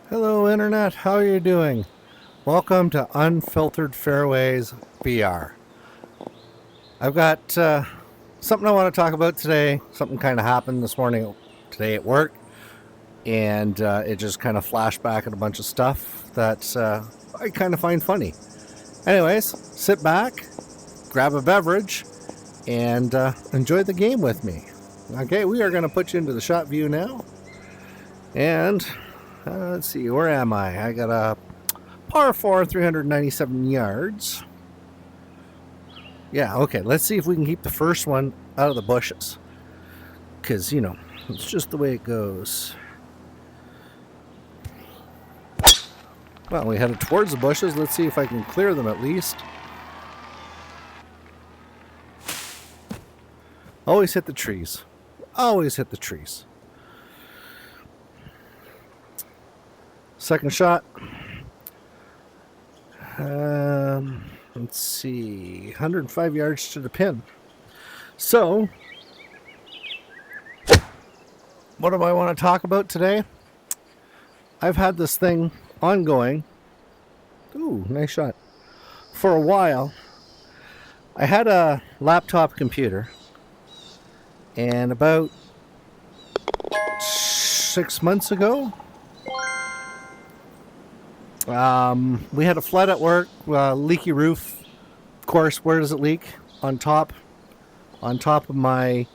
Hello Internet, how are you doing? Welcome to Unfiltered Fairways VR. I've got something I want to talk about today. Something kind of happened this morning today at work, and it just kind of flashed back at a bunch of stuff that I kind of find funny. Anyways, sit back, grab a beverage, and enjoy the game with me. Okay, we are going to put you into the shot view now, and let's see, where am I? I got a par 4, 397 yards. Yeah, okay, let's see if we can keep the first one out of the bushes. Because, you know, it's just the way it goes. Well, we headed towards the bushes. Let's see if I can clear them at least. Always hit the trees. Always hit the trees. Second shot. Let's see. 105 yards to the pin. So, what do I want to talk about today? I've had this thing ongoing. Ooh, nice shot. For a while. I had a laptop computer. And about 6 months ago, we had a flood at work, leaky roof. Of course, where does it leak? On top of my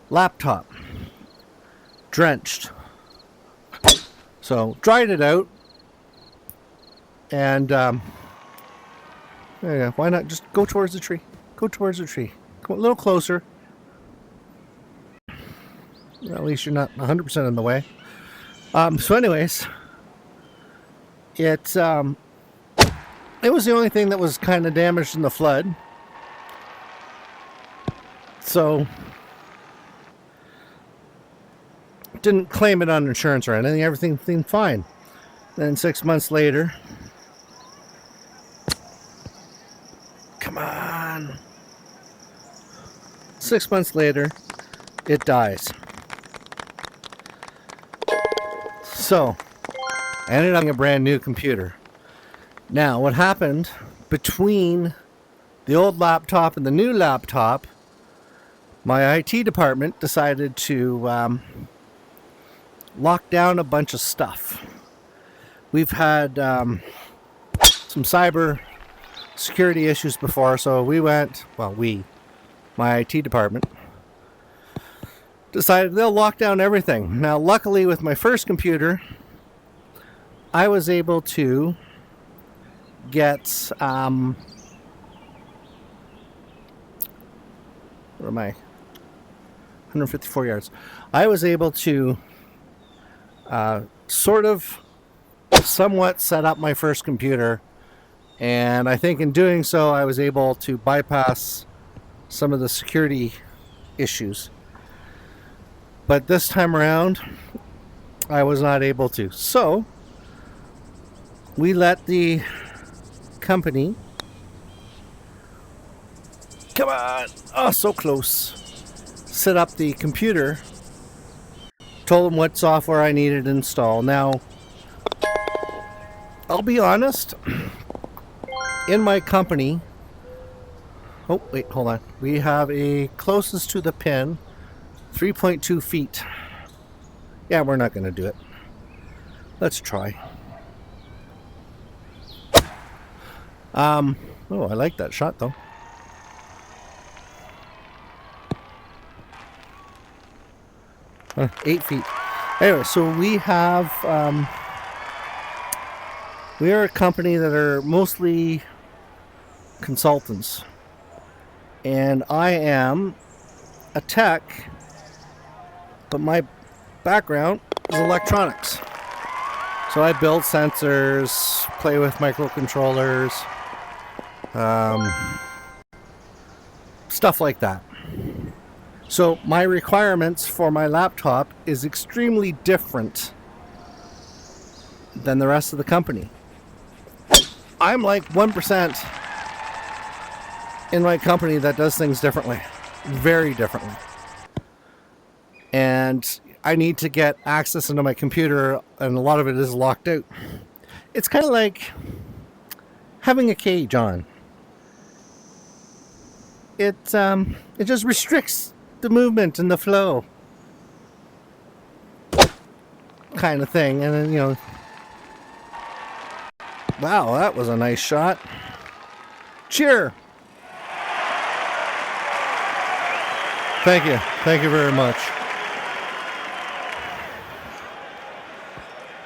laptop. Drenched. So, dried it out. And, yeah, why not just go towards the tree? Go towards the tree. Come a little closer. At least you're not 100% in the way. So anyways, it was the only thing that was kind of damaged in the flood. So didn't claim it on insurance or anything. Everything seemed fine. Then 6 months later, come on. 6 months later, it dies. So, I ended up getting a brand new computer. Now, what happened between the old laptop and the new laptop, my IT department decided to lock down a bunch of stuff. We've had some cyber security issues before, so my IT department, decided they'll lock down everything. Now, luckily, with my first computer, I was able to get, where am I? 154 yards. I was able to sort of somewhat set up my first computer, and I think in doing so, I was able to bypass some of the security issues. But this time around, I was not able to. So, we let the company, come on, oh, so close, set up the computer, told them what software I needed to install. Now, I'll be honest, in my company, oh, wait, hold on. We have a closest to the pin, 3.2 feet. Yeah, we're not going to do it. Let's try. Oh, I like that shot though. Huh, 8 feet. Anyway, so we have, we are a company that are mostly consultants. And I am a tech, but my background is electronics. So I build sensors, play with microcontrollers, stuff like that. So my requirements for my laptop is extremely different than the rest of the company. I'm like 1% in my company that does things differently, very differently. And I need to get access into my computer, and a lot of it is locked out. It's kind of like having a cage on. It just restricts the movement and the flow, kind of thing. And then, you know, wow, that was a nice shot. Cheer. Thank you very much.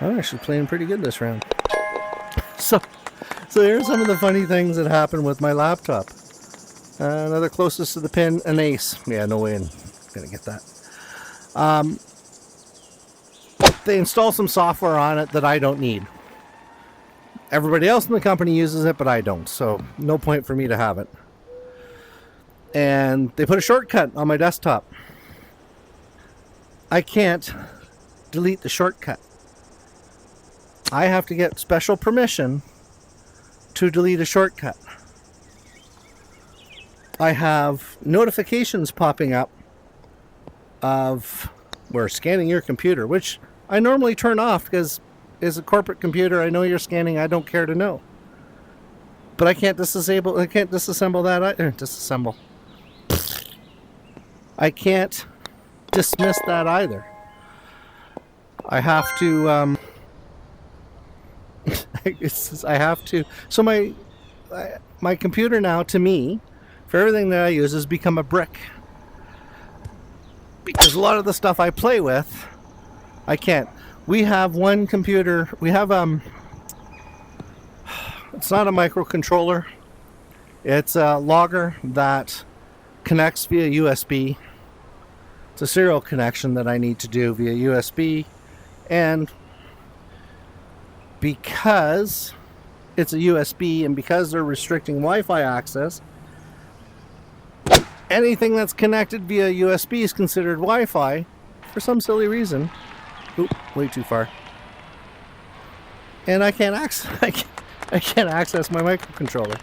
I'm actually playing pretty good this round. So here's some of the funny things that happened with my laptop. Another closest to the pin, an ace. Yeah, no way I'm gonna get that. They install some software on it that I don't need. Everybody else in the company uses it, but I don't, so no point for me to have it. And they put a shortcut on my desktop. I can't delete the shortcut. I have to get special permission to delete a shortcut. I have notifications popping up of we're scanning your computer, which I normally turn off because it's a corporate computer. I know you're scanning. I don't care to know. But I can't disassemble that either. Disassemble. I can't dismiss that either. I have to I have to. So my computer now, to me, for everything that I use, has become a brick. Because a lot of the stuff I play with, I can't. We have one computer. We have it's not a microcontroller. It's a logger that connects via USB. It's a serial connection that I need to do via USB, and because it's a USB and because they're restricting Wi-Fi access, anything that's connected via USB is considered Wi-Fi for some silly reason. Oop, way too far. And I can't access my microcontroller,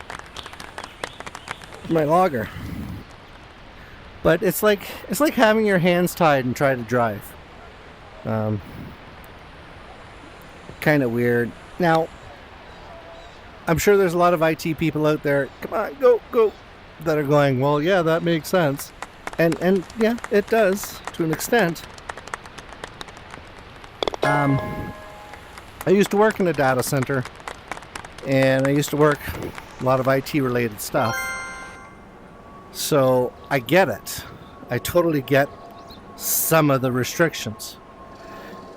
my logger. But it's like having your hands tied and try to drive. Kind of weird. Now, I'm sure there's a lot of IT people out there, come on, go, that are going, well, yeah, that makes sense. And yeah, it does, to an extent. I used to work in a data center, and I used to work a lot of IT-related stuff. So I get it. I totally get some of the restrictions.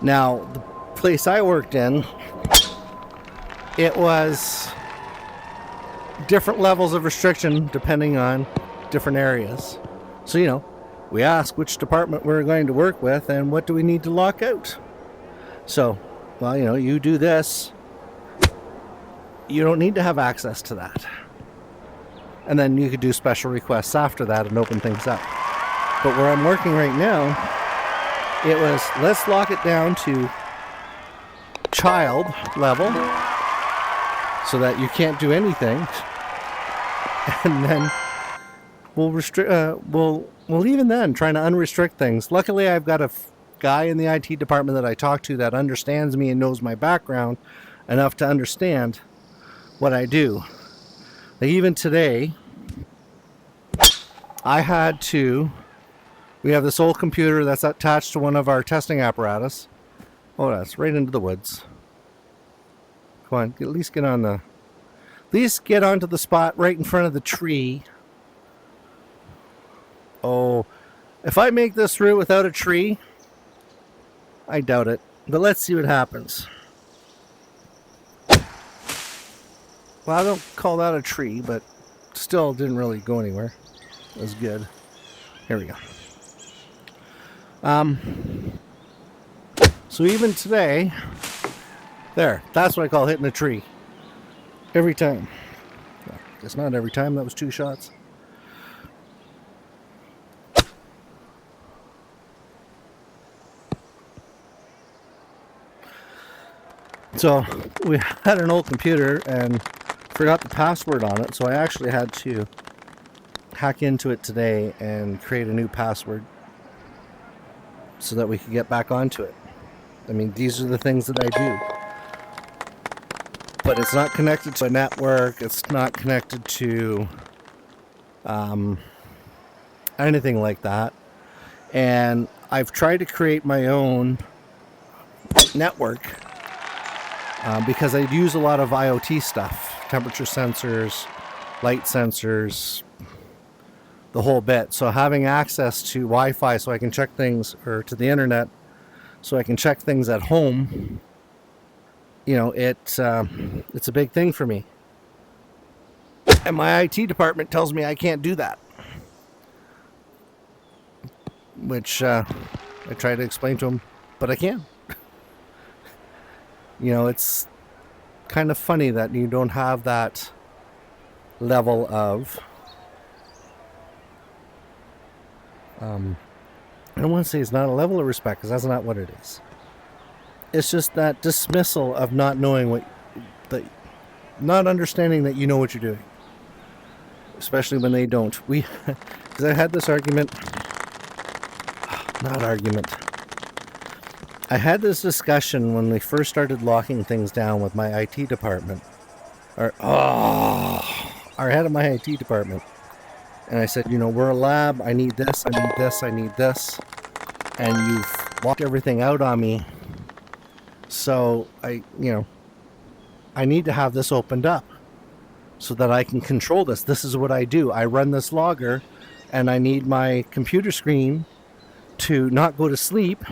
Now, the place I worked in, it was different levels of restriction depending on different areas. So, you know, we ask which department we're going to work with and what do we need to lock out. So, well, you know, you do this, you don't need to have access to that. And then you could do special requests after that and open things up. But where I'm working right now, it was, let's lock it down to child level so that you can't do anything. And then we'll restrict, we'll even then trying to unrestrict things. Luckily, I've got a guy in the IT department that I talk to that understands me and knows my background enough to understand what I do. Like even today, I had to, we have this old computer that's attached to one of our testing apparatus. Oh, that's right into the woods. Come on, at least get onto the spot right in front of the tree. Oh, if I make this route without a tree, I doubt it. But let's see what happens. Well, I don't call that a tree, but still didn't really go anywhere. It was good. Here we go. So even today, there, that's what I call hitting a tree. Every time. Well, I guess not every time, that was 2 shots. So we had an old computer and forgot the password on it, so I actually had to hack into it today and create a new password. so that we can get back onto it. I mean, these are the things that I do. But it's not connected to a network. It's not connected to anything like that. And I've tried to create my own network because I use a lot of IoT stuff, temperature sensors, light sensors, the whole bit. So having access to Wi-Fi so I can check things, or to the internet so I can check things at home, you know, it's a big thing for me. And my IT department tells me I can't do that, which I try to explain to them, but I can. You know, it's kind of funny that you don't have that level of I don't want to say it's not a level of respect, because that's not what it is. It's just that dismissal of not knowing not understanding that you know what you're doing, especially when they don't. Because I had this argument. I had this discussion when we first started locking things down with my IT department. Our head of my IT department. And I said, you know, we're a lab. I need this, I need this, I need this. And you've locked everything out on me. So I need to have this opened up so that I can control this. This is what I do. I run this logger, and I need my computer screen to not go to sleep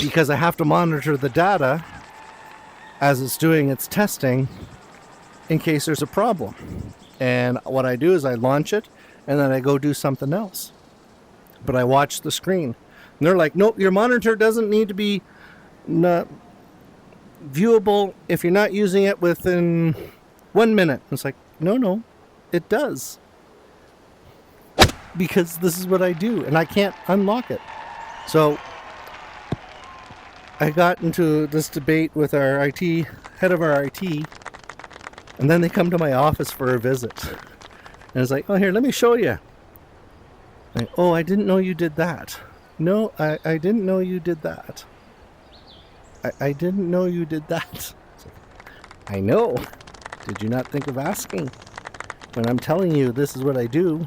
because I have to monitor the data as it's doing its testing in case there's a problem. And what I do is I launch it, and then I go do something else. But I watch the screen. And they're like, nope, your monitor doesn't need to be viewable if you're not using it within 1 minute. It's like, no, it does. Because this is what I do, and I can't unlock it. So I got into this debate with our head of our IT, and then they come to my office for a visit. And it's like, oh, here, let me show you. Like, oh, I didn't know you did that. No, I didn't know you did that. I didn't know you did that. I know. Did you not think of asking? When I'm telling you this is what I do.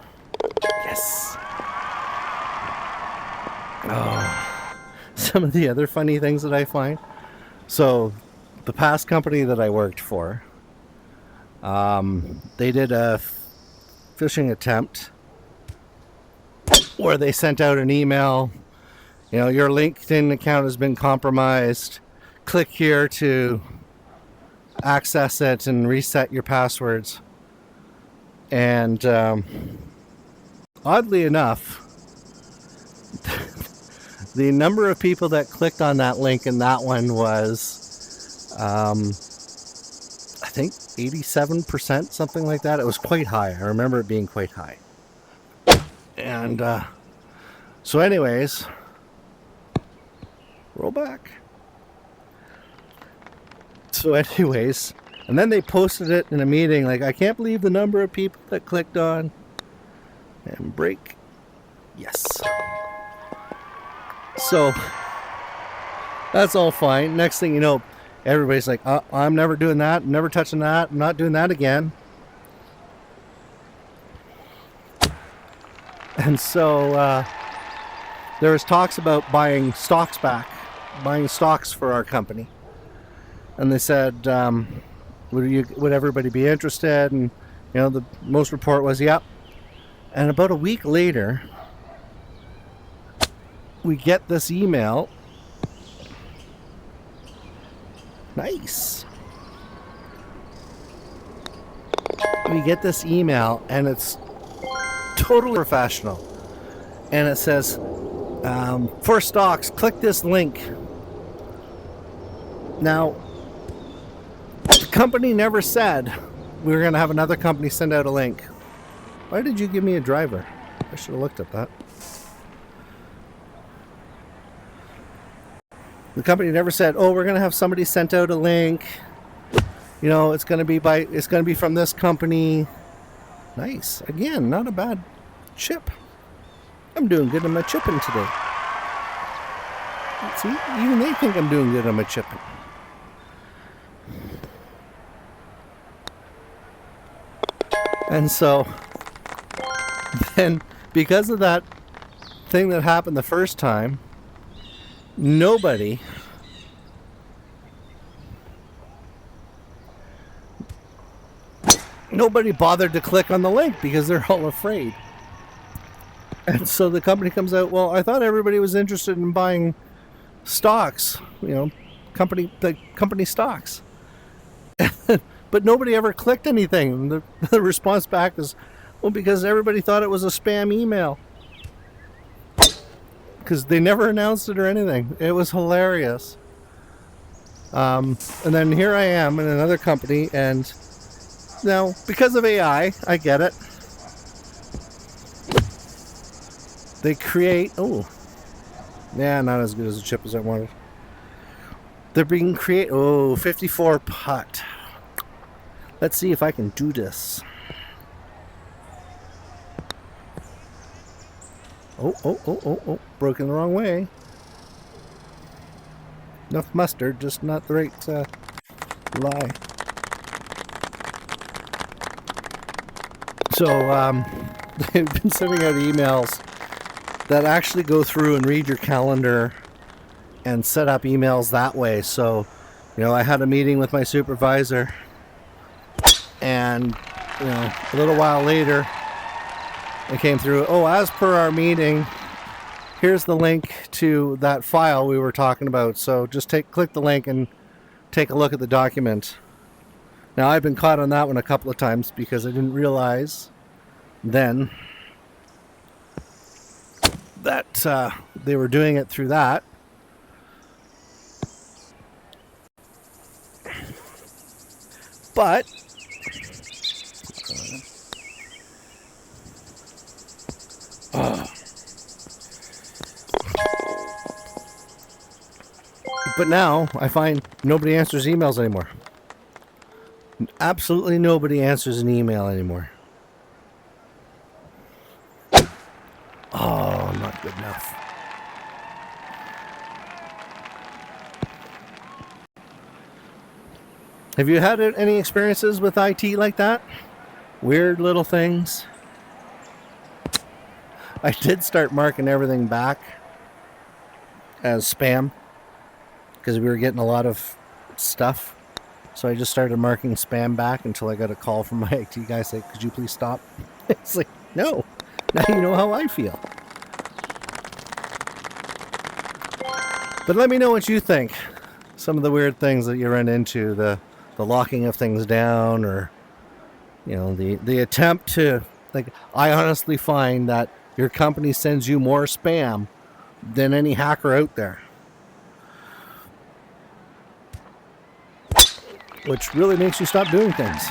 Yes. Oh. Some of the other funny things that I find. So, the past company that I worked for, they did a phishing attempt where they sent out an email, you know, your LinkedIn account has been compromised. Click here to access it and reset your passwords. And oddly enough, the number of people that clicked on that link in that one was, I think 87%, something like that. It was quite high. I remember it being quite high. And so anyways, roll back. So anyways, and then they posted it in a meeting, like, I can't believe the number of people that clicked on, and break. Yes. So that's all fine. Next thing you know, everybody's like, I'm never doing that, never touching that, I'm not doing that again. And so there was talks about buying stocks for our company. And they said, would everybody be interested? And, you know, the most report was, yep. And about a week later, we get this email. Nice. We get this email, and it's totally professional. And it says, for stocks, click this link. Now, the company never said we were going to have another company send out a link. Why did you give me a driver? I should have looked at that. The company never said, oh, we're going to have somebody sent out a link. You know, it's going to be from this company. Nice. Again, not a bad chip. I'm doing good on my chipping today. See, even they think I'm doing good on my chipping. And so, then, because of that thing that happened the first time, nobody bothered to click on the link because they're all afraid. And so the company comes out, well, I thought everybody was interested in buying stocks, company stocks. But nobody ever clicked anything. The response back is, well, because everybody thought it was a spam email. Because they never announced it or anything. It was hilarious. And then here I am in another company, and now, because of AI, I get it. They create... Oh. Yeah, not as good as the chip as I wanted. They're being 54 putt. Let's see if I can do this. Oh. Broken the wrong way. Enough mustard, just not the right lie. So, they've been sending out emails that actually go through and read your calendar and set up emails that way. So, I had a meeting with my supervisor, and, a little while later, it came through, as per our meeting, here's the link to that file we were talking about. So just click the link and take a look at the document. Now, I've been caught on that one a couple of times because I didn't realize then that they were doing it through that. But now I find nobody answers emails anymore. Absolutely nobody answers an email anymore. Oh, not good enough. Have you had any experiences with IT like that? Weird little things? I did start marking everything back as spam because we were getting a lot of stuff. So I just started marking spam back until I got a call from my IT guy saying, could you please stop? It's like, no. Now you know how I feel. But let me know what you think. Some of the weird things that you run into, the locking of things down, or the attempt to, I honestly find that your company sends you more spam than any hacker out there. Which really makes you stop doing things.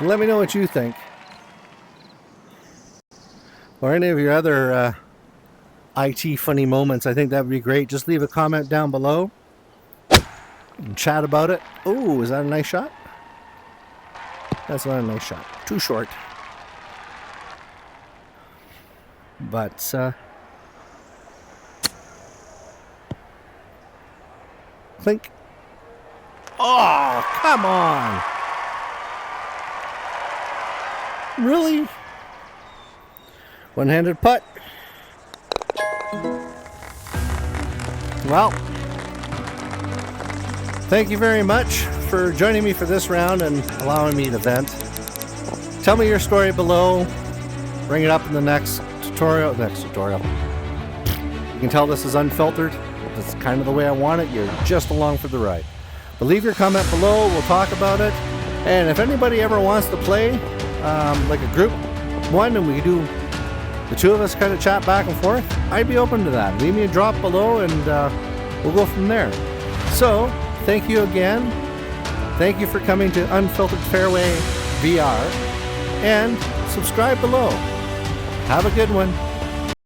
Let me know what you think. Or any of your other IT funny moments. I think that would be great. Just leave a comment down below and chat about it. Oh, is that a nice shot? That's not a nice shot. Too short. But, clink. Oh, come on. Really? One-handed putt. Well, thank you very much for joining me for this round and allowing me to vent. Tell me your story below. Bring it up in the next tutorial. You can tell this is unfiltered. This is kind of the way I want it. You're just along for the ride. But leave your comment below. We'll talk about it. And if anybody ever wants to play, like a group one, and we do the two of us kind of chat back and forth, I'd be open to that. Leave me a drop below, and we'll go from there. So, thank you again. Thank you for coming to Unfiltered Fairway VR, and subscribe below. Have a good one.